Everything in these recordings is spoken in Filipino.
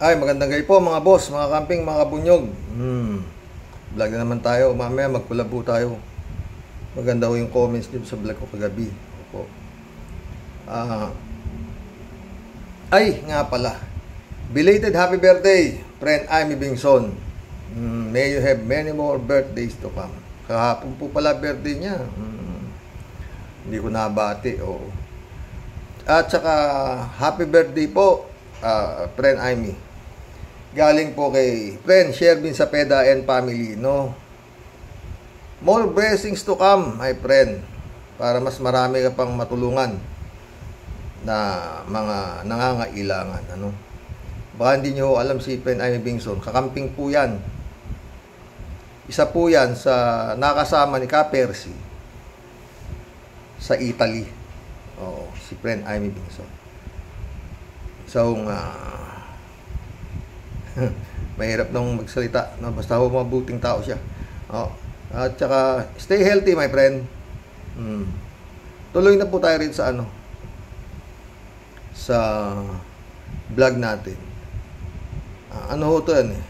Ay, magandang gabi po mga boss, mga camping, mga kabunyog. Vlog na naman tayo. Mamaya magkulabo tayo. Maganda ho yung comments niyo sa vlog ko kagabi. Opo. Ay, nga pala. Belated happy birthday, friend Amy Bingson. May you have many more birthdays to come. Kahapon po pala birthday niya. Hindi ko nabati. Oh. At saka, happy birthday po, friend Amy. Galing po kay friend Shervin Sapeda and family, no? More blessings to come, my friend. Para mas marami ka pang matulungan na mga nangangailangan, ano? Baka hindi nyo alam si friend Amy Bingson. Kakamping po yan. Isa po yan sa nakasama ni Ka-Percy sa Italy. Oo, si friend Amy Bingson. So, mahirap nang magsalita, no? Basta ho mabuting tao siya. At saka stay healthy, my friend. Tuloy na po tayo rin sa sa vlog natin. Ano ho to yan eh?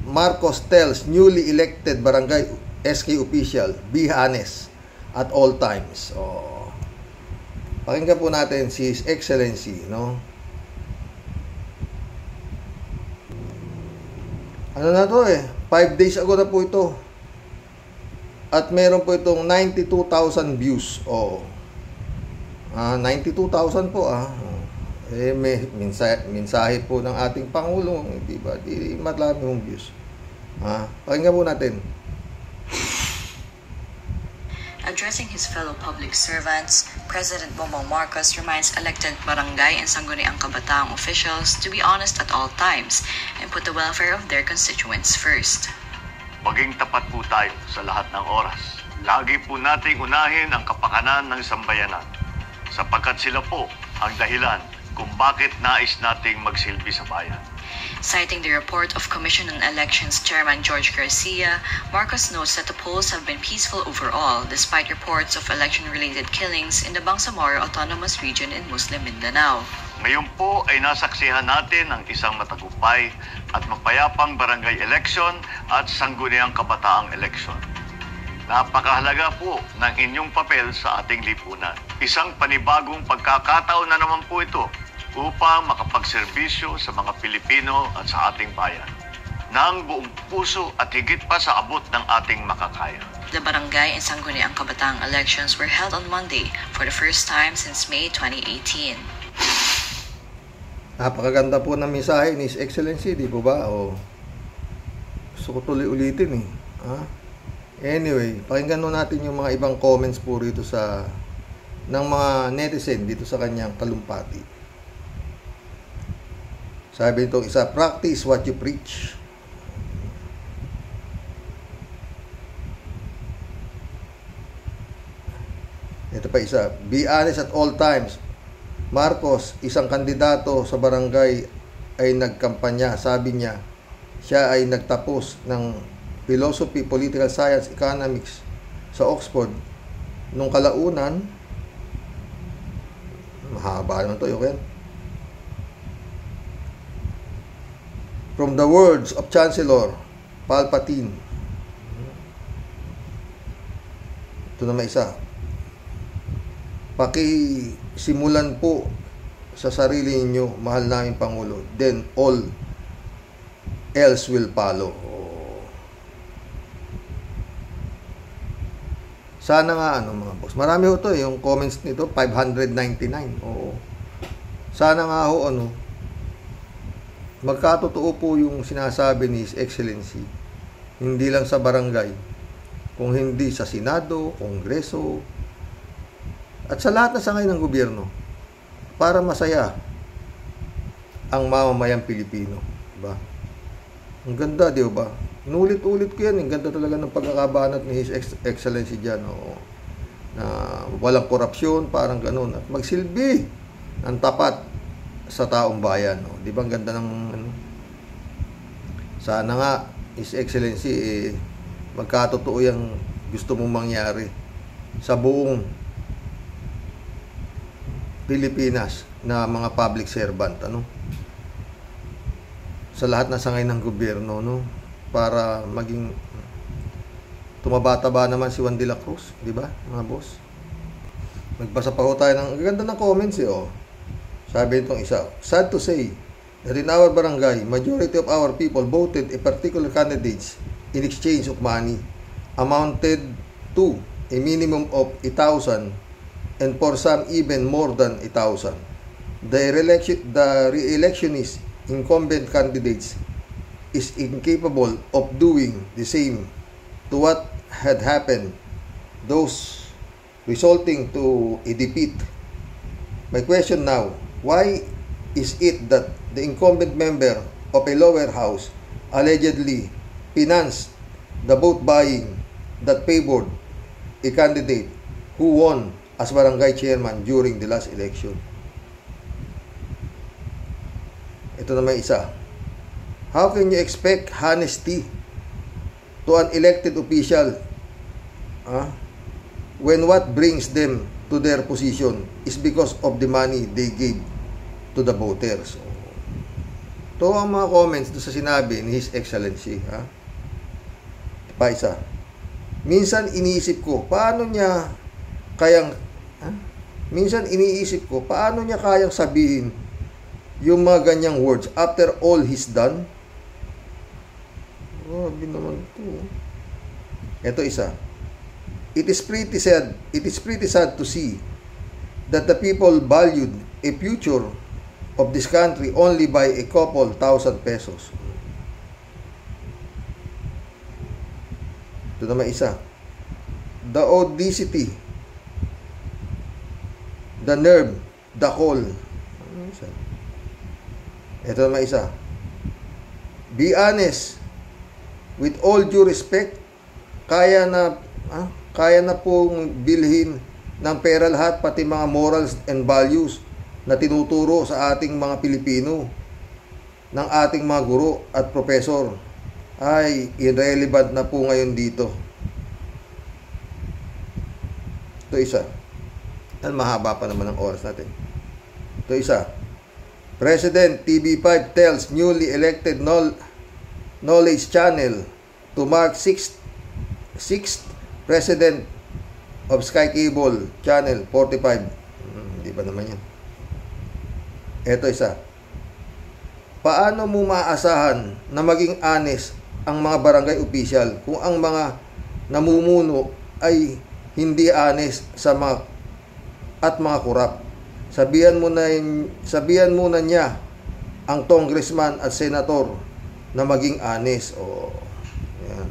Marcos tells newly elected barangay SK official, be honest at all times. Pakinggan po natin si His Excellency, no? Ano na to eh, 5 days ago na po ito. At meron po itong 92,000 views. 92,000 po may mensahe po ng ating Pangulo, di ba? Di madami yung views. Pakinggan po natin. Addressing his fellow public servants, President Bongbong Marcos reminds elected barangay and sangguniang kabataang officials to be honest at all times and put the welfare of their constituents first. Maging tapat po tayo sa lahat ng oras. Lagi po nating unahin ang kapakanan ng sambayanan sapagkat sila po ang dahilan kung bakit nais nating magsilbi sa bayan. Citing the report of Commission on Elections Chairman George Garcia, Marcos notes that the polls have been peaceful overall despite reports of election-related killings in the Bangsamoro Autonomous Region in Muslim Mindanao. Ngayon po ay nasaksihan natin ang isang matagumpay at mapayapang barangay election at sangguniang kabataang election. Napakahalaga po ng inyong papel sa ating lipunan. Isang panibagong pagkakataon na naman po ito upang makapagserbisyo sa mga Pilipino at sa ating bayan ng buong puso at higit pa sa abot ng ating makakaya. The barangay and sangguniang kabataang elections were held on Monday for the first time since May 2018. Napakaganda po ng mensahe ni His Excellency, di po ba? Gusto ko tuloy ulitin eh. Anyway, pakinggan natin yung mga ibang comments po rito ng mga netizen dito sa kanyang talumpati. Sabi nitong isa, practice what you preach. Ito pa isa, be honest at all times. Marcos, isang kandidato sa barangay ay nagkampanya. Sabi niya, siya ay nagtapos ng Philosophy, Political Science, Economics sa Oxford. Nung kalaunan, mahaba naman ito, okay? From the words of Chancellor Palpatine. Ito na may isa. Pakisimulan po sa sarili ninyo, mahal namin Pangulo. Then all else will follow. Sana nga mga boss. Marami ho to yung comments nito, 599. Sana nga ho magkatotoo po yung sinasabi ni His Excellency, hindi lang sa barangay, kung hindi sa Senado, Kongreso, at sa lahat na sangay ng gobyerno, para masaya ang mamamayang Pilipino. Diba? Ang ganda, di ba? Inulit-ulit ko yan. Ang ganda talaga ng pagkakabanat ni His Excellency dyan. Na walang korupsyon, parang ganun. At magsilbi ng tapat sa taong bayan. Di ba ang ganda ng sana nga His Excellency magkatotoo yung gusto mong mangyari sa buong Pilipinas. na mga public servant, ano? Sa lahat na sangay ng gobyerno, no? Para maging tumaba-taba naman si Juan de la Cruz, di ba, mga boss? Magbasa pa ho tayo ng ganda ng comments, oh. Sabi itong isa, sad to say that in our barangay, majority of our people voted a particular candidates in exchange of money amounted to a minimum of 1,000 and for some even more than 1,000. The re-electionist incumbent candidates is incapable of doing the same to what had happened, those resulting to a defeat. My question now, why is it that the incumbent member of a lower house allegedly financed the vote buying that favored a candidate who won as barangay chairman during the last election? Ito naman isa. How can you expect honesty to an elected official when what brings them to their position is because of the money they gave to the voters? Ito ang mga comments doon sa sinabi ni His Excellency. Pa isa. Minsan iniisip ko, paano niya kayang sabihin yung mga ganyang words after all he's done? Grabe naman ito. Ito isa. It is pretty sad to see that the people valued a future of this country only by a couple thousand pesos. Ito naman isa. The audacity, the nerve, the call. Ito naman isa. Be honest, with all due respect, kaya na pong bilhin ng pera lahat, pati mga morals and values na tinuturo sa ating mga Pilipino, ng ating mga guro at professor, ay irrelevant na po ngayon dito. Ito isa. Mahaba pa naman ang oras natin. Ito isa. President TV5 tells newly elected Knowledge Channel to mark 6th President of Sky Cable Channel 45. Hindi ba naman yan? Ito isa. Paano mo maaasahan na maging honest ang mga barangay official kung ang mga namumuno ay hindi honest sa mga korap? Sabihan mo na niya ang congressman at senator na maging honest. Yan.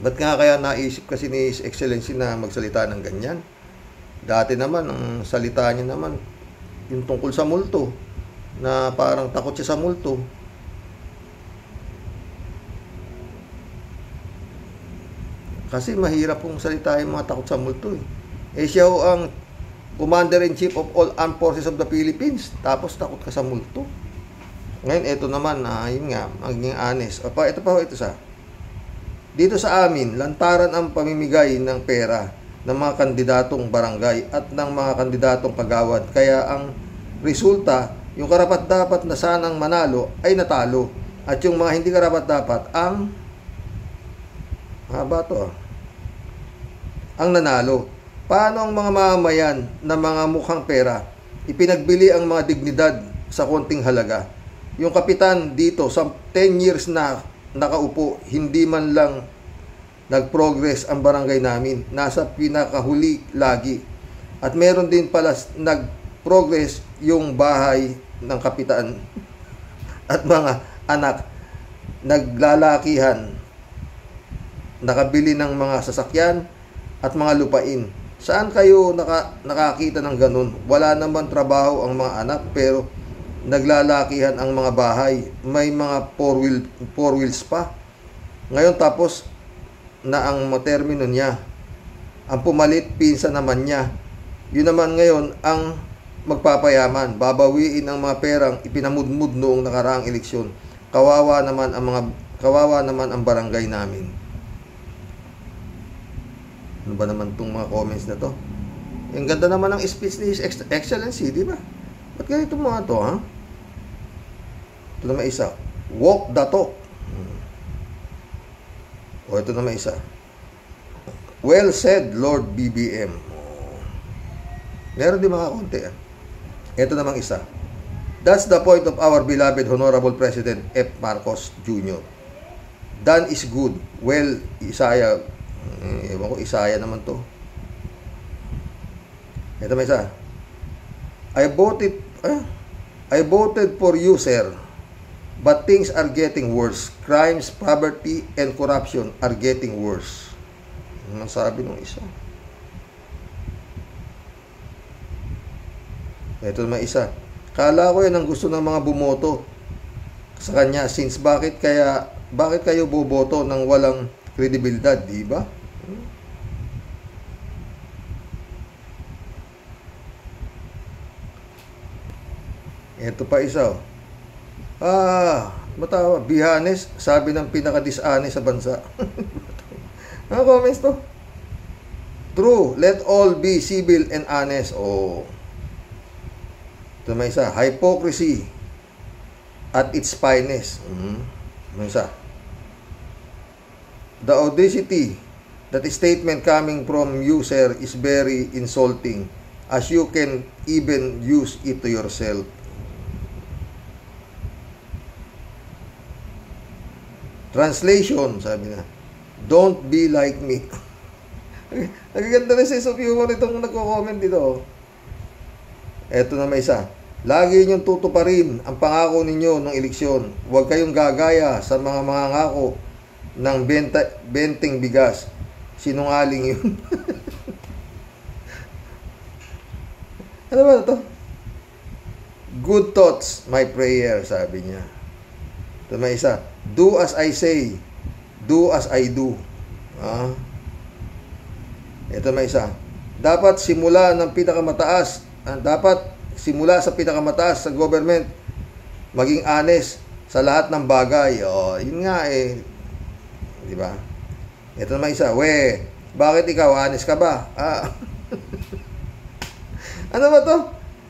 Ba't nga kaya naisip kasi ni His Excellency na magsalita ng ganyan? Dati naman, ang salita niya naman, yung tungkol sa multo, na parang takot siya sa multo. Kasi mahirap pong salita yung mga takot sa multo. Siya ho ang Commander-in-Chief of all Armed Forces of the Philippines. Tapos takot ka sa multo. Ngayon, ito naman, yun nga, maging honest. Ito sa. Dito sa amin, lantaran ang pamimigay ng pera ng mga kandidatong barangay at ng mga kandidatong kagawad. Kaya ang resulta, yung karapat-dapat na sanang manalo ay natalo. At yung mga hindi karapat-dapat ang ang nanalo. Paano ang mga mamamayan na mga mukhang pera ipinagbili ang mga dignidad sa konting halaga? Yung kapitan dito sa 10 years na nakaupo, hindi man lang nag-progress ang barangay namin. Nasa pinakahuli lagi. At meron din pala nag-progress yung bahay ng kapitan at mga anak naglalakihan, nakabili ng mga sasakyan at mga lupain. Saan kayo nakakita ng ganun? Wala naman trabaho ang mga anak pero naglalakihan ang mga bahay. May mga four wheels pa. Ngayon tapos na ang termino niya. Ang pumalit, pinsan naman niya. Yun naman ngayon ang magpapayaman. Babawiin ang mga perang ipinamudmud noong nakaraang eleksyon. Kawawa naman ang barangay namin. Ano ba naman itong mga comments na to? Yung ganda naman ng speech ni His Excellency, di ba? Ba't ganito mga to, ha? Ito naman isa. Walk the talk. O, ito naman isa. Well said, Lord BBM. Meron din mga konti. Ito namang isa. That's the point of our beloved Honorable President F. Marcos Jr. Done is good. Well, Isaya. Ewan ko, Isaya naman to. Ito may isa. I voted for you, sir. But things are getting worse. Crimes, poverty, and corruption are getting worse. Ano sabi nung isa? Ito naman isa. Kala ko yan ang gusto ng mga bumoto sa kanya. Since bakit kayo boboto ng walang kredibilidad, di ba? Ito pa isa. Matawa. Bihanes, sabi ng pinaka-dishonest sa bansa. Ano comments to? True. Let all be civil and honest. Oh. Ito may isa. Hypocrisy at its finest. May isa. The audacity that statement coming from you, sir, is very insulting, as you can even use it to yourself. Translation, sabi na, don't be like me. Nagaganda na sense of humor itong nagko-comment dito. Eto na may isa. Lagi ninyong tutuparin ang pangako ninyo ng eleksyon. Huwag kayong gagaya sa mga mangangako ng benting bigas. Sinungaling yun. Ano ba ito? Good thoughts, my prayer, sabi niya. Ito may isa. Do as I say, do as I do. Ito may isa. Dapat simula ng pinakamataas, simula sa pinakamataas sa government, maging honest sa lahat ng bagay. Yun nga eh. Di ba? Ito naman isa. Bakit ikaw? Honest ka ba? Ano ba to?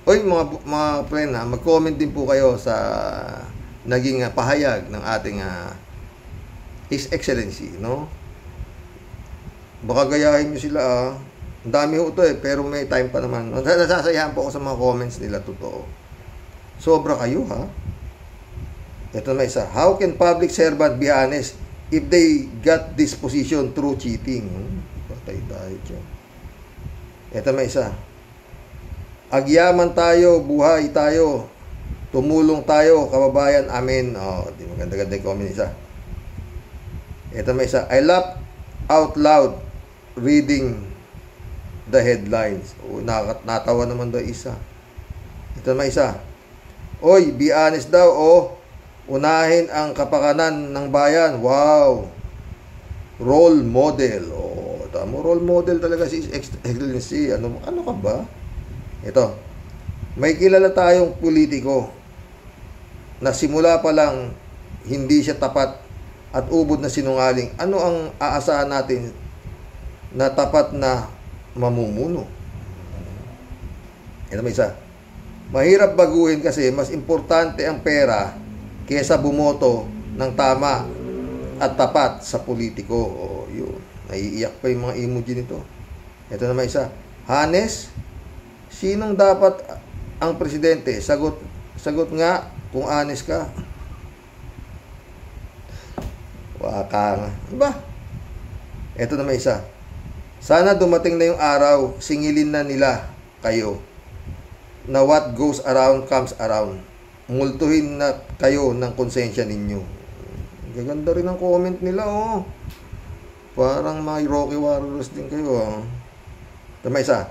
Oy, mga friend, mag-comment din po kayo sa naging pahayag ng ating His Excellency, no? Baka gayahin nyo sila, Ang dami ho ito pero may time pa naman. Nasasayahan po ako sa mga comments nila, totoo. Sobra kayo, ha? Ito na isa. How can public servant be honest if they got this position through cheating? Patay tayo dyan. Ito na isa. Agyaman tayo, buhay tayo, tumulong tayo, kababayan, amen. Di maganda-ganda yung comment isa. Ito may isa. I laugh out loud reading the headlines. Natawa naman daw isa. Ito may isa. Oy, be honest daw, unahin ang kapakanan ng bayan. Wow. Role model. Tamo, role model talaga si Excellency. Ano ka ba? Ito. May kilala tayong politiko na simula pa lang hindi siya tapat at ubod na sinungaling. Ano ang aasahan natin na tapat na mamumuno? Ito may isa. Mahirap baguhin kasi mas importante ang pera kaysa bumoto ng tama at tapat sa politiko. Yun. Naiiyak pa yung mga emoji nito. Ito naman isa. Honest? Sinong dapat ang presidente? Sagot nga kung honest ka. Waka nga. Diba? Ito naman isa. Sana dumating na yung araw, singilin na nila kayo na what goes around comes around. Multuhin na kayo ng konsensya ninyo. Gaganda rin ang comment nila, Parang mga Rocky Warriors din kayo, Ito naman isa.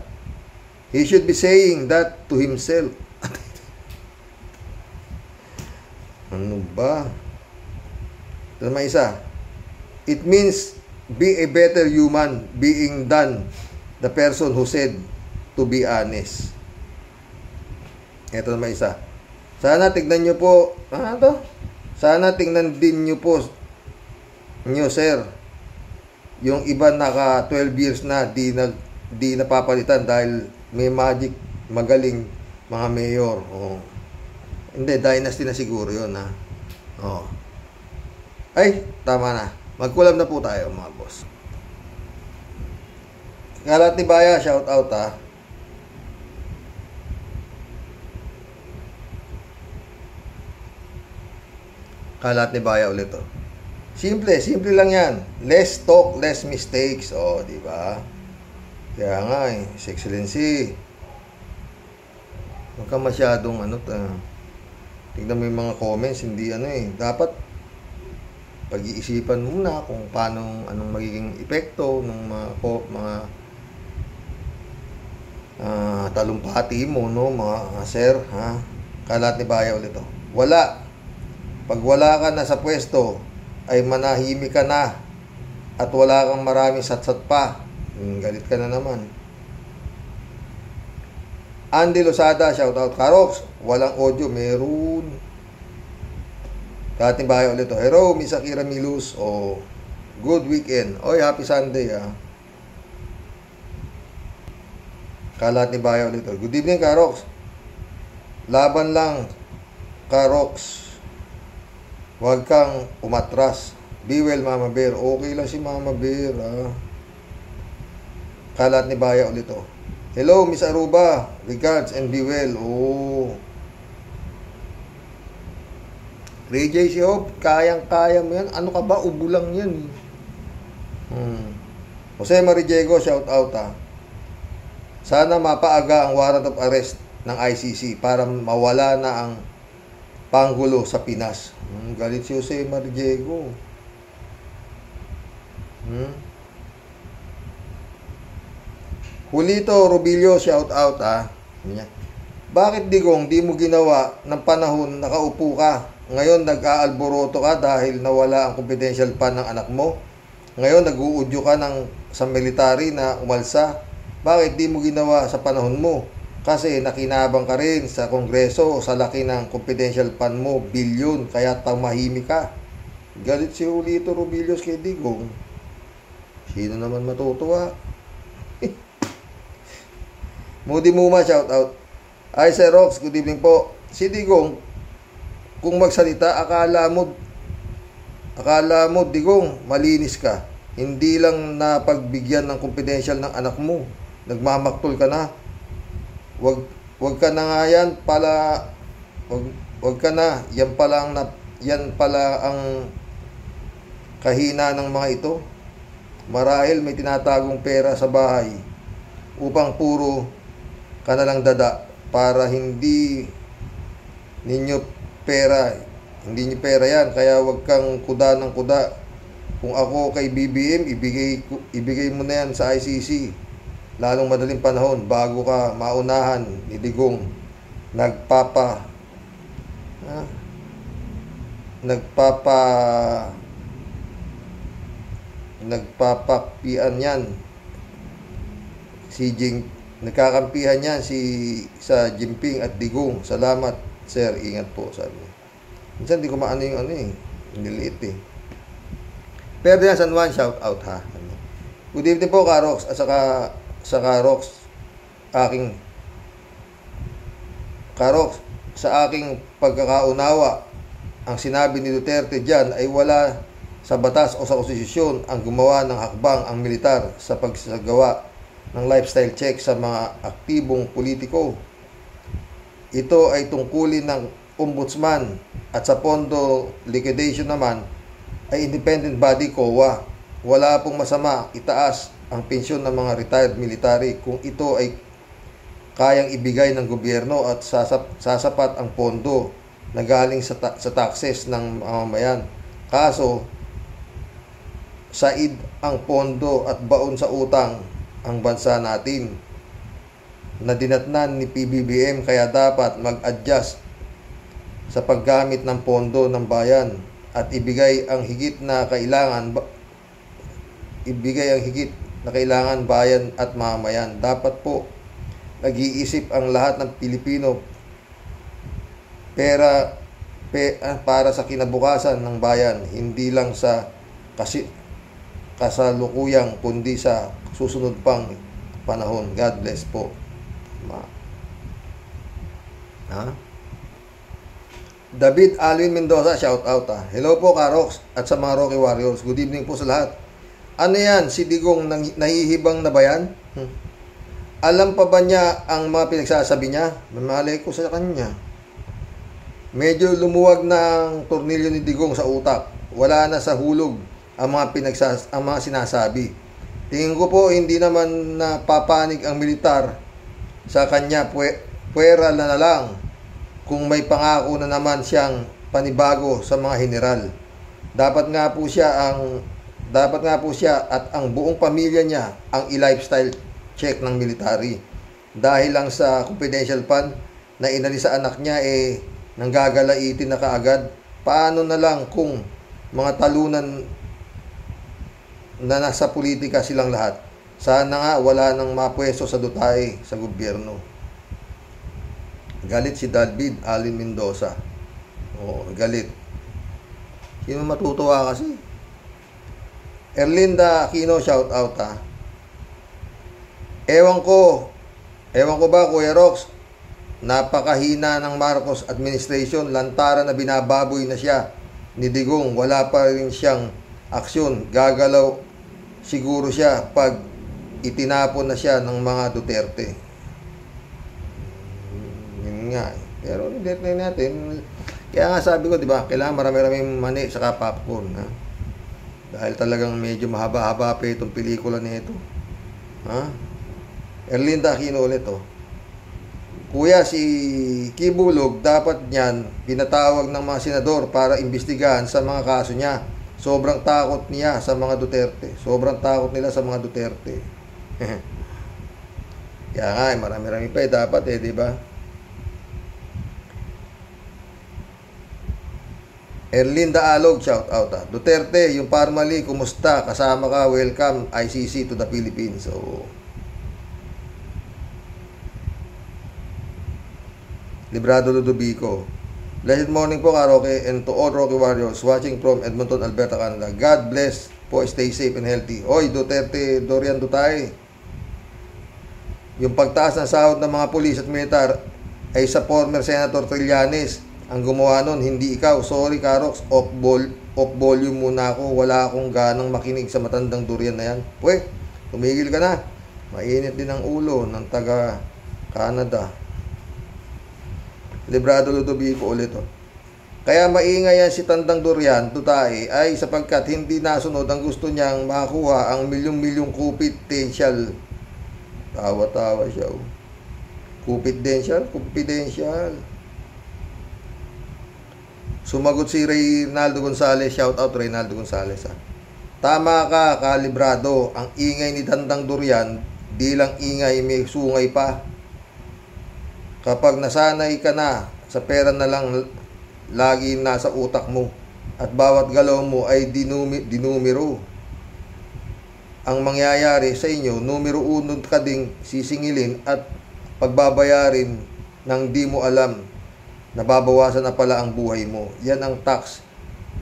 He should be saying that to himself. Ano ba? Ito naman isa. It means be a better human being than the person who said to be honest. Ito naman isa. Sana tignan nyo po, Sana tignan din nyo po, sir, yung iba naka 12 years na di napapalitan dahil may magic, magaling mga mayor. Oh. Hindi, dynasty na siguro yun, ha. Oh. Ay, tama na. Magkulab na po tayo, mga boss. Kalat ni Baya, shout out, ha. Kalat ni Baya ulit, oh. Simple lang yan. Less talk, less mistakes. Oh, di ba? Kaya nga, His Excellency. Huwag ka masyadong, tignan mo yung mga comments, hindi dapat pag-iisipan muna kung paano, anong magiging epekto ng mga talumpati mo, no, mga sir, ha? Kalat ni Baya ulit, oh. Wala. Pag wala ka na sa pwesto, ay manahimik ka na at wala kang maraming satsat pa. Galit ka na naman. Andy Losada, shout out. Karox, walang audio, meron. Kating Baya ulit, oh. Hello, Miss Akira Milus. Oh, good weekend. Oy, happy Sunday, ah. Kalat ni Baya ulit, oh. Good evening, Karox. Laban lang, Karox. Huwag kang umatras. Be well, Mama Bear. Okay lang si Mama Bear, ah. Kalat ni Baya ulit, oh. Hello, Miss Aruba. Regards and be well. Oh. Ray J. Sihob, kayang-kaya mo yan. Ano ka ba? Ubo lang yan. Jose Marijego, shout out, ha. Sana mapaaga ang warrant of arrest ng ICC para mawala na ang panggulo sa Pinas. Galit si Jose Mariego. Julito Rubilio, shout out, ha. Bakit, Digong, di mo ginawa ng panahon nakaupo ka? Ngayon nag-aalboroto ka dahil nawala ang confidential fund ng anak mo? Ngayon nag-uudyo ka sa military na umalsa? Bakit di mo ginawa sa panahon mo? Kasi nakinabang ka rin sa kongreso sa laki ng confidential fund mo, bilyon, kaya tamahimik ka. Galit si Julito Rubilio kay Digong. Sino naman matutuwa? Moody Muma, shout out. Ay, Sir Rox, good evening po. Si Digong, kung magsalita, akala mo, Digong, malinis ka. Hindi lang napagbigyan ng confidential ng anak mo. Nagmamaktol ka na. Wag ka na nga yan pala. Wag ka na. Yan pala ang kahina ng mga ito. Marahil may tinatagong pera sa bahay upang puro ka na lang dada para hindi ninyo pera yan, kaya wag kang kuda ng kuda. Kung ako kay BBM, ibigay mo na yan sa ICC lalong madaling panahon bago ka maunahan ni Digong. Nagpapakpian yan nagkakampihan yan sa Jinping at Digong. Salamat, sir, ingat po, sabi. Minsan di ko maano yung niliit, eh. Pero yan, San Juan, shout out, ha. Good evening po, Karox, at saka Karox, sa aking pagkakaunawa, ang sinabi ni Duterte dyan ay wala sa batas o sa konstitusyon ang gumawa ng hakbang ang militar sa pagsagawa ng lifestyle check sa mga aktibong politiko. Ito ay tungkulin ng ombudsman at sa pondo liquidation naman ay independent body COA. Wala pong masama itaas ang pensyon ng mga retired military kung ito ay kayang ibigay ng gobyerno at sasapat ang pondo na galing sa taxes ng mamamayan. Kaso, said ang pondo at baon sa utang ang bansa natin na dinatnan ni PBBM, kaya dapat mag-adjust sa paggamit ng pondo ng bayan at ibigay ang higit na kailangan bayan at mamamayan. Dapat po nag-iisip ang lahat ng Pilipino para sa kinabukasan ng bayan, hindi lang sa kasalukuyang kundi sa susunod pang panahon. God bless po. Ha? David Alvin Mendoza, shout out ha. Hello po Karox at sa mga Rocky Warriors. Good evening po sa lahat. Ano yan? Si Digong nahihibang na ba yan? Alam pa ba niya ang mga pinagsasabi niya? Mamalay ko sa kanya. Medyo lumuwag ng tornilyo ni Digong sa utak. Wala na sa hulog ang mga sinasabi. Tingin ko po hindi naman napapanig ang militar sa kanya. Puwera na lang kung may pangako na naman siyang panibago sa mga general. Dapat nga po siya at ang buong pamilya niya ang i-lifestyle check ng military. Dahil lang sa confidential fund na inalis sa anak niya nanggagalaitin na kaagad. Paano na lang kung mga talunan na nasa politika silang lahat? Sana nga wala nang mapwesto sa dutay sa gobyerno. Galit si David Alvin Mendoza. Oo, galit. Sino matutuwa kasi? Erlinda Aquino, shout out ha. Ewan ko ba Kuya Rox, napakahina ng Marcos administration, lantaran na binababoy na siya ni Digong, wala pa rin siyang aksyon, gagalaw siguro siya pag itinapon na siya ng mga Duterte. Yun nga pero hindi natin, kaya nga sabi ko, di ba, kailangan marami-raming mani saka popcorn ha? Dahil talagang medyo mahaba-haba pa itong pelikula nito ha? Erlinda Aquino ulit Kuya, si Kibulog, dapat niyan pinatawag ng mga senador para imbestigahan sa mga kaso niya. Sobrang takot niya sa mga Duterte. Sobrang takot nila sa mga Duterte. Kaya nga, marami-rami pa dapat di ba? Erlinda Alog, shout out ha. Duterte, yung Parmali, kumusta? Kasama ka, welcome ICC to the Philippines. So, Librado Ludovico. Blessed morning po Karoke and to all Rocky Warriors watching from Edmonton, Alberta, Canada. God bless po, stay safe and healthy. Oy, Duterte, Dorian Dutay. Yung pagtaas ng sahod ng mga pulis at militar ay sa former Senator Trillanes ang gumawa nun, hindi ikaw. Sorry Karox, off volume muna ako. Wala akong ganang makinig sa matandang Dorian na yan. Pwe, tumigil ka na. Mainit din ang ulo ng taga Canada. Librado Ludovico ulit Kaya maingay yan si Tandang Dorian Dutay ay sapagkat hindi nasunod ang gusto niyang makakuha ang milyong-milyong confidential. Tawa-tawa siya Confidential. Sumagot si Reynaldo Gonzales, shout out Reynaldo Gonzales Tama ka, Kalibrado. Ang ingay ni Tandang Dorian, di lang ingay, may sungay pa. Kapag nasanay ka na sa pera na lang lagi nasa utak mo at bawat galaw mo ay dinumero, ang mangyayari sa inyo, numero 1 ka ding sisingilin at pagbabayarin ng di mo alam, nababawasan na pala ang buhay mo. Yan ang tax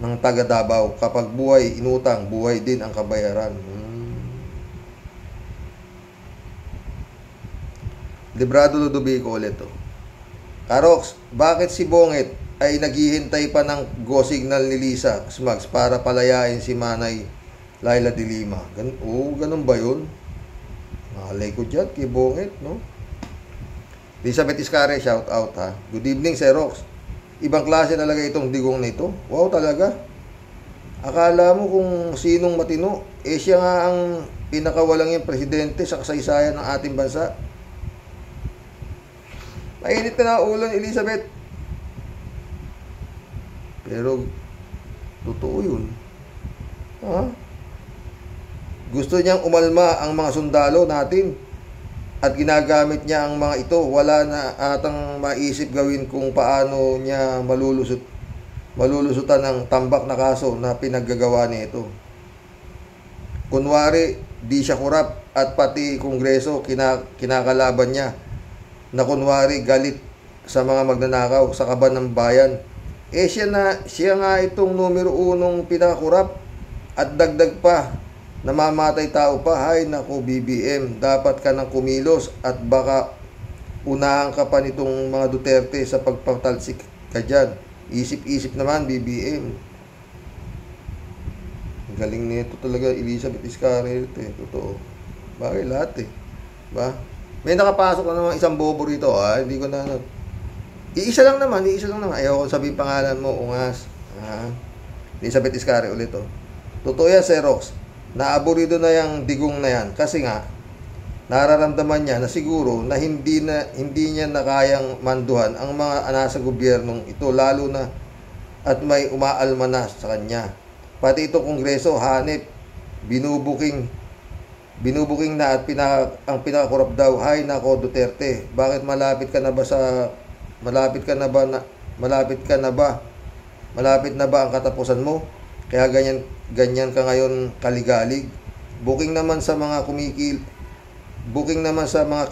ng taga Davao. Kapag buhay inutang, buhay din ang kabayaran. Librado Ludovico ulit Karox, bakit si Bongit ay naghihintay pa ng go signal ni Lisa Smugs para palayain si Manay Laila de Lima? Ganun ba yun? Malay ko dyan kay Bongit, no? Elizabeth Iscare, shout out ha. Good evening, Serox. Ibang klase talaga itong Digong na ito. Wow, talaga. Akala mo kung sinong matino. Siya nga ang pinakawalang yung presidente sa kasaysayan ng ating bansa. Mainit na ulo ni Elizabeth. Pero totoo yun. Gusto niyang umalma ang mga sundalo natin at ginagamit niya ang mga ito. Wala na atang maisip gawin kung paano niya malulusutan ng tambak na kaso na pinaggagawa nito. Kunwari, di siya kurap at pati Kongreso kinakalaban niya na kunwari galit sa mga magnanakaw sa kaban ng bayan. Siya nga itong numero 1 pinakakurap at dagdag pa, namamatay tao pa. Hay naku BBM, dapat ka nang kumilos at baka Unahan ka pa nitong mga Duterte sa pagpatalsik ka dyan. Isip-isip naman, BBM. Galing nito talaga, Elizabeth Iscariote. Totoo. Bagay lahat eh. Ba? May nakapasok na naman isang bobo rito. Hindi ko na... Iisa lang naman. Ayaw ko sabihin pangalan mo, Ungas. Elizabeth Iscariote ulit. Totoo yan, Xerox. Naaburido na yung digong na yan. Kasi nga, nararamdaman niya na siguro na hindi niya na kayang manduhan ang mga nasa gobyernong ito, lalo na at may umaalma na sa kanya. Pati itong kongreso, hanip, binubuking na at ang pinakakorap daw. Hay nako, Duterte, bakit malapit na ba ang katapusan mo? Kaya ganyan ka ngayon kaligalig. Booking naman sa mga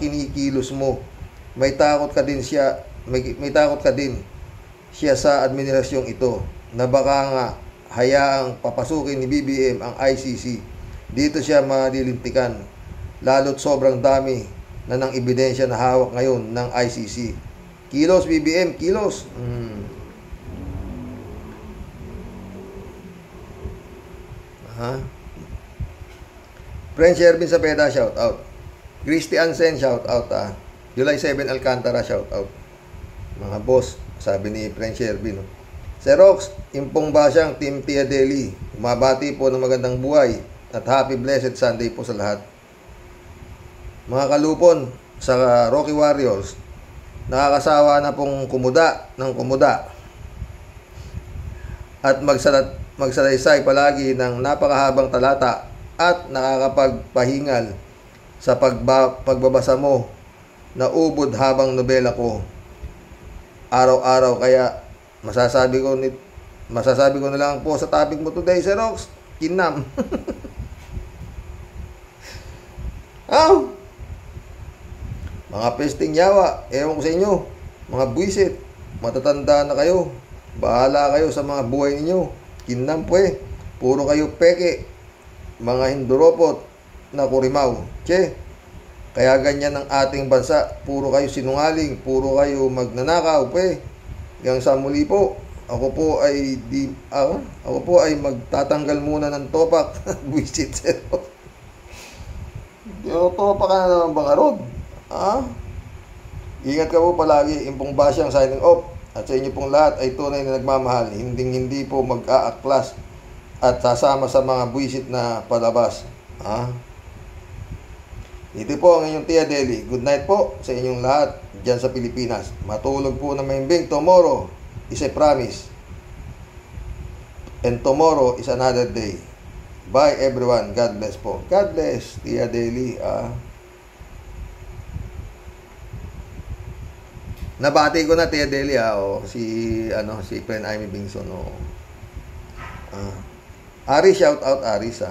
kinikilos mo. May takot ka din siya sa administrasyong ito na baka nga hayaang papasukin ni BBM ang ICC. Dito siya malilintikan. Lalo't sobrang dami na ng ebidensya na hawak ngayon ng ICC. Kilos BBM, kilos. Friend Shervin Sapeda, shout out. Christy Ansen, shout out. July 7 Alcantara, shout out. Mga boss, sabi ni Friend Shervin. Xerox, Impong Basyang, Team Tia Deli. Umabati po ng magandang buhay at happy blessed Sunday po sa lahat. Mga kalupon sa Rocky Warriors, nakakasawa na pong kumuda ng kumuda at magsalaysay palagi ng napakahabang talata at nakakapagpahingal sa pagbabasa mo na ubod habang nobela ko araw-araw. Kaya masasabi ko na lang po sa topic mo today, Xerox, kinam. Mga pesting yawa, ewan ko sa inyo, mga buwisit, matatanda na kayo, bahala kayo sa mga buhay ninyo. Kinam po puro kayo peke, mga hinduropot na kurimaw. Kaya ganyan ang ating bansa, puro kayo sinungaling, puro kayo magnanakaw Hanggang sa muli po, ako po ay magtatanggal muna ng topak. Buisit, Xerox. Topak ka na naman baka rod. Ingat ka po palagi. Impong Basyang signing off. At sa inyo pong lahat ay tunay na nagmamahal. Hindi po mag-aaklas at sasama sa mga buwisit na palabas. Ito po ang inyong Tia Deli. Good night po sa inyong lahat dyan sa Pilipinas. Matulog po na mahimbing. Tomorrow is a promise. And tomorrow is another day. Bye everyone. God bless po. God bless, Tia Deli. Nabati ko na Tia Deli si Friend Amy Bingson. Ari, shout out Aris.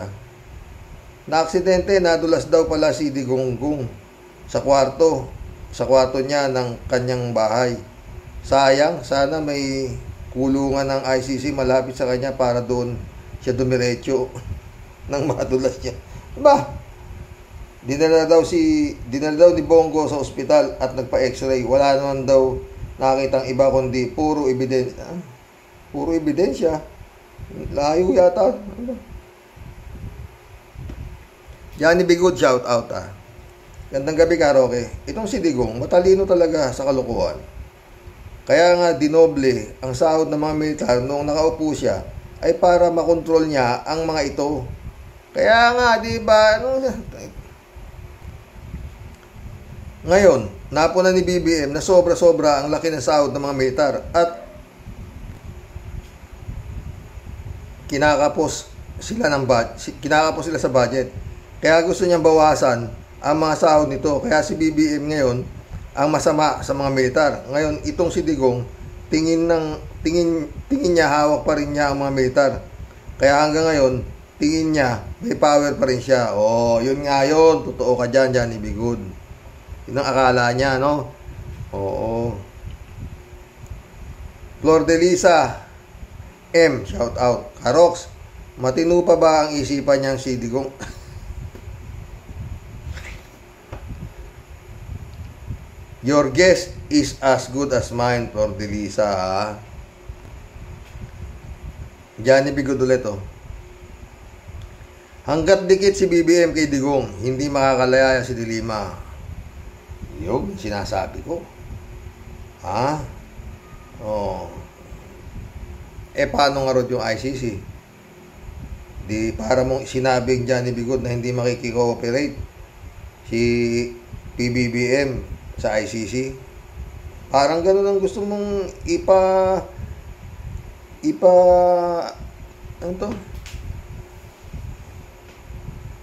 Na-aksidente, nadulas daw pala si Digonggung sa kwarto niya ng kanyang bahay. Sayang, sana may kulungan ng ICC malapit sa kanya para doon siya dumiretso ng madulas niya. Dinala daw ni Bongo sa ospital at nagpa-x-ray. Wala naman daw nakitang iba kundi puro ebidensya. Puro ebidensya. Layo yata. Johnny Bigod, shout out. Gandang gabi, Karoke. Itong si Digong, matalino talaga sa kalokohan. Kaya nga dinoble ang sahod ng mga militar noong nakaupo siya ay para makontrol niya ang mga ito. Kaya nga, di ba? Ngayon, napuna ni BBM na sobra-sobra ang laki ng sahod ng mga militar at kinakapos sila sa budget. Kaya gusto niyang bawasan ang mga sahod nito. Kaya si BBM ngayon ang masama sa mga militar. Ngayon, itong si Digong, tingin niya hawak pa rin niya ang mga militar. Kaya hanggang ngayon, tingin niya may power pa rin siya. Yun nga yun. Totoo ka dyan, Johnny Bigod. Yun ang akala niya, no? Oo. Flor de Lisa M, shout out. Karox, matino pa ba ang isipan niyang si Digong? Your guess is as good as mine for Delisa, ha? Johnny Bigot ulit, oh. Hanggat dikit si BBM kay Digong, hindi makakalaya si Dilima. Yung sinasabi ko. Ha? Oh. Paano nga rod yung ICC? Di para mong sinabing Johnny Bigot na hindi makikikooperate si PBBM sa ICC. Parang ganun ang gusto mong ano to?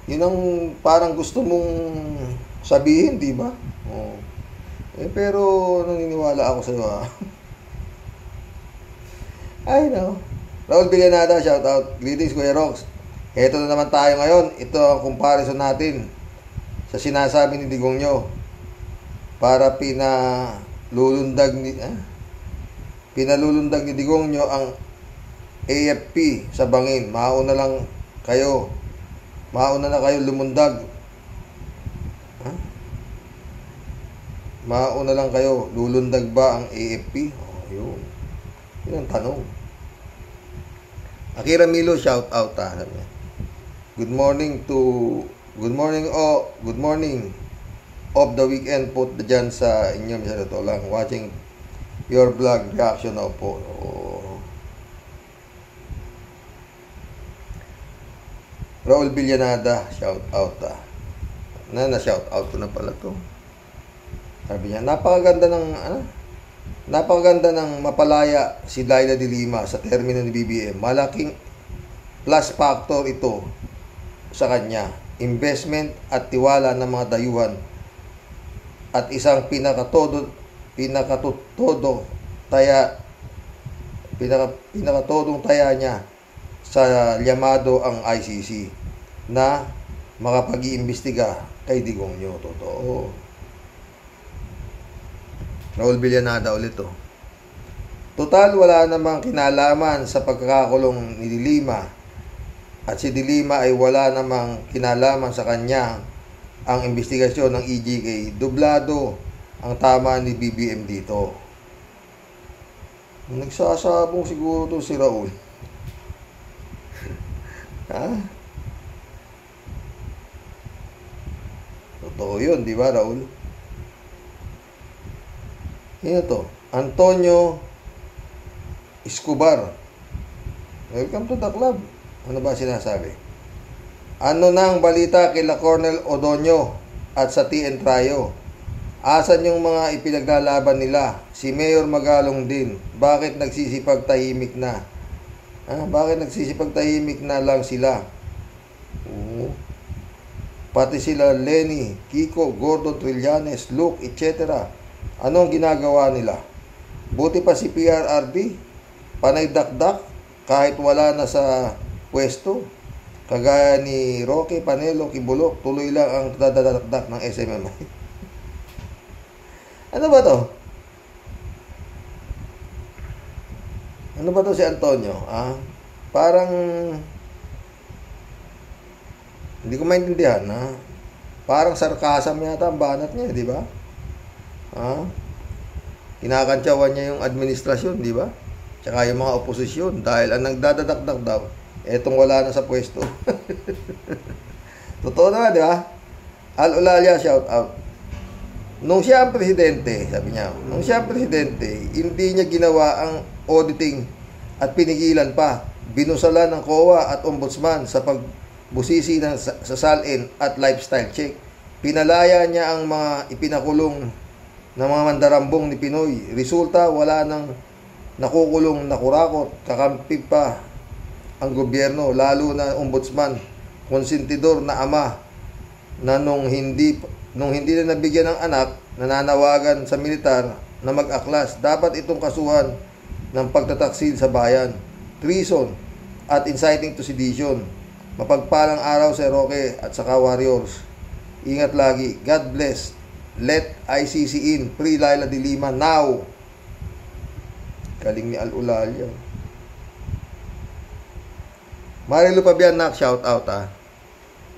Yun ang parang gusto mong sabihin, di ba? Oh. Pero naniniwala ako sa iyo, ha? Ay, no. Raul Villanada, shout out. Greetings, Kuya Rox. Ito na naman tayo ngayon. Ito ang comparison natin sa sinasabi ni Digong nyo para pinalulundag ni Digong nyo ang AFP sa bangin. Mauna na kayo lumundag. Mauna lang kayo, lulundag ba ang AFP? Oh, yun. Yun ang tanong. Akira Milo, shout out, ha. Good morning of the weekend. Put dyan sa inyo, Mr. Tolang. Watching your vlog reaction na po. Oh. Raul Villanada, shout out, ha. Na-shout out ko na pala to. Sabi niya, napakaganda ng mapalaya si Laila de Lima sa termino ni BBM. Malaking plus factor ito sa kanya. Investment at tiwala ng mga dayuhan at isang pinakatodong taya niya sa llamado ang ICC na makapag-iimbestiga kay Digong nyo. Totoo. Raul Villanada ulit, oh. Total, wala namang kinalaman sa pagkakakulong ni Dilima at si Dilima ay wala namang kinalaman sa kanya ang investigasyon ng EJK. Dublado ang tama ni BBM dito. Nagsasabong siguro to si Raul. Ha? Totoo yun, di ba, Raul? Ano to? Antonio Escobar. Welcome to the club. Ano ba sinasabi? Ano na ang balita kila Colonel Odonio at sa TN Trayo? Asan yung mga ipinaglalaban nila? Si Mayor Magalong din. Bakit nagsisipagtahimik na? Bakit nagsisipagtahimik na lang sila? Pati sila Lenny, Kiko, Gordon Trillanes, Luke, etc. Anong ginagawa nila? Buti pa si PRRD, panay dakdak kahit wala na sa pwesto. Kagaya ni Roque Panelo Kibulok, tuloy lang ang dadadakdak ng SMMI. Ano ba to? Ano ba to si Antonio? Parang hindi ko maintindihan, ha? Parang sarkasam yata ang banat niya, di ba? Kinakantsawan niya yung administrasyon, di ba? Tsaka yung mga oposisyon dahil ang nagdadadakdak daw etong wala na sa pwesto. Totoo na, di ba? Al Ulalia, shout out. Nung siya ang presidente, sabi niya, hindi niya ginawa ang auditing at pinigilan pa. Binusalan ng COA at ombudsman sa pagbusisi sa SALN at lifestyle check. Pinalaya niya ang mga ipinakulong ng mga mandarambong ni Pinoy. Resulta, wala nang nakukulong na kurakot. Kakampi pa ang gobyerno, lalo na ombudsman, konsentidor na ama na nung hindi na nabigyan ng anak, nananawagan sa militar na mag-aklas. Dapat itong kasuhan ng pagtataksil sa bayan, treason at inciting to sedition. Mapagpalang araw sa Roque at saka Warriors. Ingat lagi. God bless. Let ICC in. Free Laila de Lima now. Galing ni Al Ulalia. Marilu Pabianak, shout out, ha.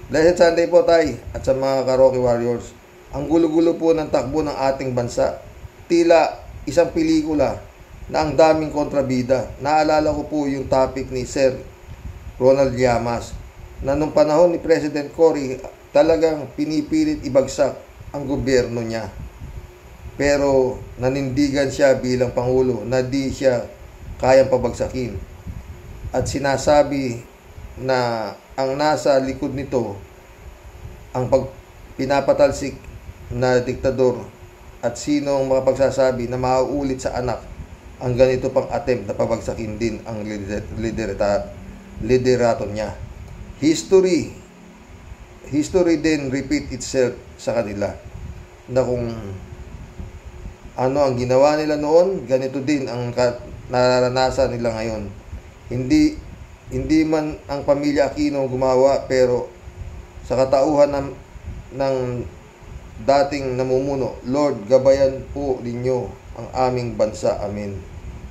Blessed Sunday po, tay. At sa mga Karoke Warriors. Ang gulo-gulo po ng takbo ng ating bansa. Tila isang pelikula na ang daming kontrabida. Naalala ko po yung topic ni Sir Ronald Llamas na nung panahon ni President Cory talagang pinipilit ibagsak ang gobyerno niya. Pero nanindigan siya bilang Pangulo na di siya kayang pabagsakin. At sinasabi na ang nasa likod nito ang pinapatalsik na diktador at sino ang makapagsasabi na mauulit sa anak ang ganito pang attempt na pabagsakin din ang liderato niya. History din repeat itself sa kanila na kung ano ang ginawa nila noon, ganito din ang nararanasan nila ngayon. Hindi man ang pamilya Aquino gumawa, pero sa katauhan ng dating namumuno, Lord, gabayan po ninyo ang aming bansa. Amen.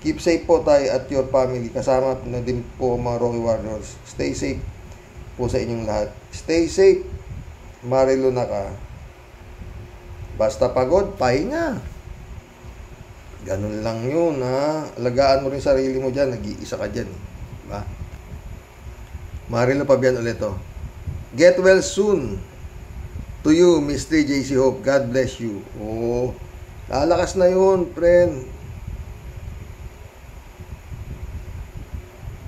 Keep safe po tayo at your family. Kasama na din po mga Rocky Warriors. Stay safe po sa inyong lahat. Stay safe. Marilu na ka. Basta pagod, pahinga. Ganun lang yun, ha. Alagaan mo rin sarili mo dyan. Nag-iisa ka dyan. Diba? Marilu Pabian ulit to. Get well soon. To you, Mr. JC Hope. God bless you. Oh, lalakas na yun, friend.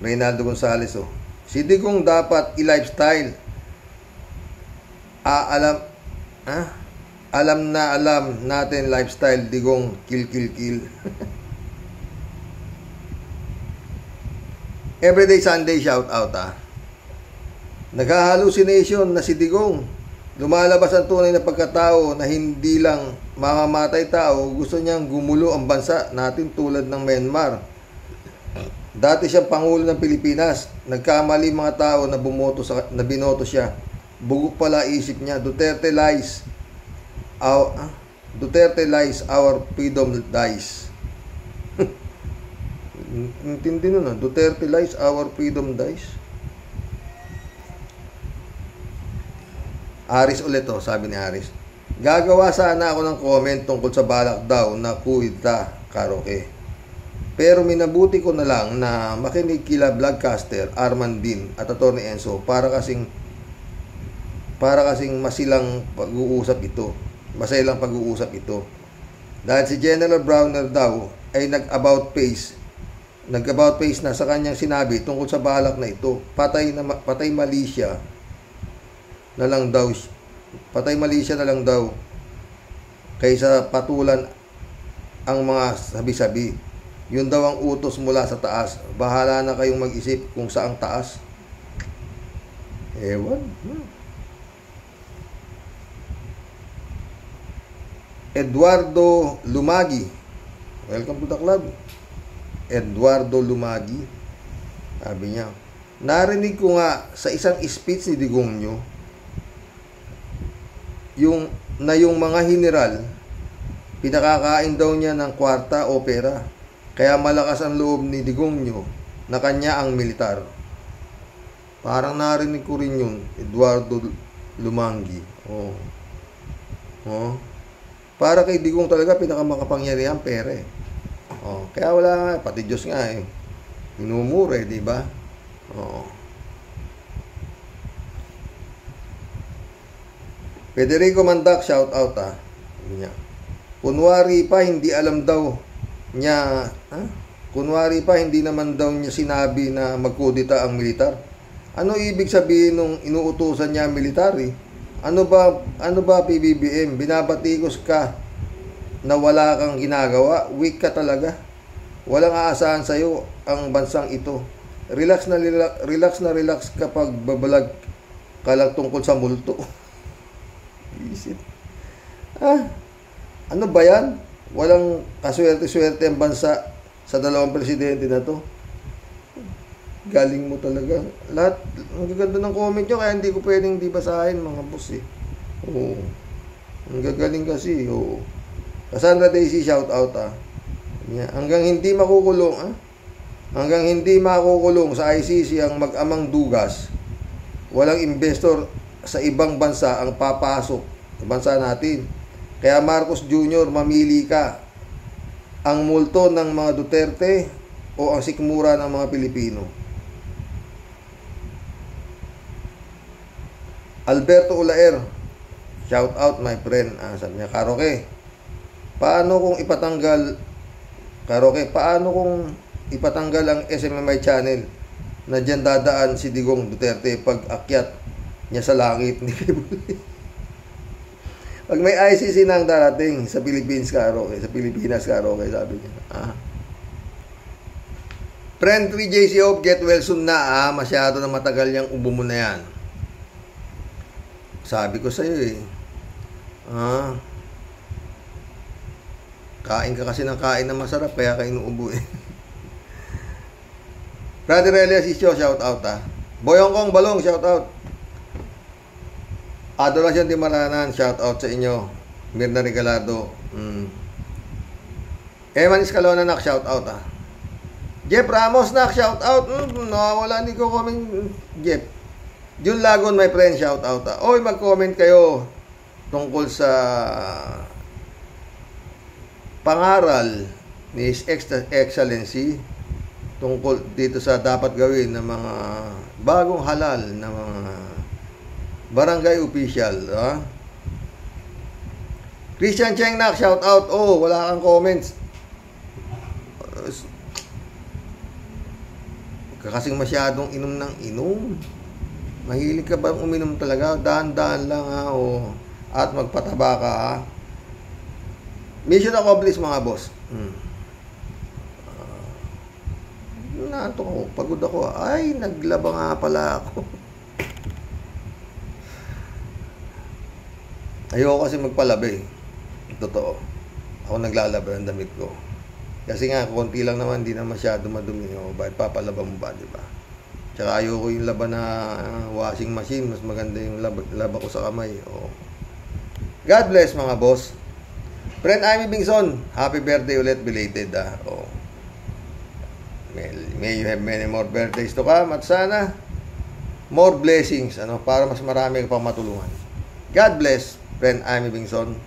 Reynaldo Gonzales, oh. Si Digong dapat i-lifestyle. Alam natin lifestyle, Digong. Kill. Everyday Sunday shout out, ah. Naghahallucination na si Digong. Lumalabas ang tunay na pagkatao na hindi lang mamamatay tao, gusto niyang gumulo ang bansa natin tulad ng Myanmar. Dati siyang Pangulo ng Pilipinas. Nagkamali mga tao na binoto siya. Bugok pala isip niya. Duterte lies, our freedom dies. Intindi nun, ah. Duterte lies, our freedom dies. Aris ulit, oh, sabi ni Aris. Gagawa sana ako ng comment tungkol sa balak daw na kuwita karaoke. Pero minabuti ko na lang na makinig kila vlogcaster Arman Din at Atty. Enzo para kasing masilang pag-uusap ito. Masailang pag-uusap ito. Dahil si General Browner daw ay nag-about face na sa kanyang sinabi tungkol sa balak na ito. Patay mali siya na lang daw kaysa patulan ang mga sabi-sabi. Yun daw ang utos mula sa taas. Bahala na kayong mag-isip kung saang taas. Ewan. Eduardo Lumagi. Welcome to the club. Eduardo Lumagi. Sabi niya, narinig ko nga sa isang speech ni Digongyo yung mga general pinakakain daw niya ng kwarta o pera, kaya malakas ang loob ni Digongyo na kanya ang militar. Parang narinig ko rin yun, Eduardo Lumangi. Para kay Digong talaga pinakamakapangyarihan pera, eh. Kaya wala nga, pati Diyos nga, eh. Minumure, di ba? Federico Mandak, shout out, ah. Kunwari pa hindi naman daw niya sinabi na magkudita ang militar. Ano ibig sabihin nung inuutusan niya ang military? Ano ba PBBM? Binabatikos ka na wala kang ginagawa? Weak ka talaga. Walang aasahan sa'yo ang bansang ito. Relax kapag babalag ka lang tungkol sa multo. Isip. Ano ba yan? Walang kaswerte-swerte ang bansa sa dalawang presidente na to. Galing mo talaga. Lahat, ang gaganda ng comment nyo, kaya hindi ko pwedeng di basahin, mga boss, eh. Ang gagaling kasi, Cassandra Daisy, shout out, ah. Hanggang hindi makukulong sa ICC ang mag-amang dugas, walang investor sa ibang bansa ang papasok sa bansa natin. Kaya Marcos Jr., mamili ka. Ang multo ng mga Duterte o ang sikmura ng mga Pilipino. Alberto Ulaer, shout out my friend. Sabi niya, Karoke, paano kung ipatanggal ang SMMI channel na dyan dadaan si Digong Duterte pag akyat niya sa langit ni Pibuli? Pag may ICC nang darating sa Philippines, Karoke, sa Pilipinas, Karoke, sabi niya. Friend 3JC Hope, get well soon na. Masyado na matagal yung ubo mo na yan. Sabi ko sa'yo kain ka kasi ng kain na masarap, kaya ka inuubo eh. Brother Elias Isyo, shout out Boyong Kong Balong, shout out. Adolasyon Di Maranan, shout out sa inyo. Mirna Regalado. Eman Escalona, nak, shout out Jeff Ramos, nak, shout out. Nawawala, hindi ko comment. Jeff Jun Lagon, my friend, shout out Oy, mag-comment kayo tungkol sa pangaral ni His Excellency tungkol dito sa dapat gawin ng mga bagong halal na mga barangay official. Christian Cheng, nak, shout out. Wala kang comments. Kasing masyadong inom ng inom. Mahilig ka bang uminom talaga? Dahan-dahan lang at magpataba ka Mission accomplished, mga boss. Nantok ako, pagod ako. Ay, naglaba nga pala ako. Ayoko kasi magpalabi. Totoo. Ako naglalaba ng damit ko. Kasi nga, konti lang naman, hindi na masyado madumi. Bakit papalaba mo ba, diba? Tsaka ayoko yung laba na washing machine. Mas maganda yung laba ko sa kamay. God bless, mga boss. Friend Amy Bingson, happy birthday ulit, belated. May you have many more birthdays to come. At sana, more blessings. Para mas marami ka pang matulungan. God bless, friend Amy Bingson.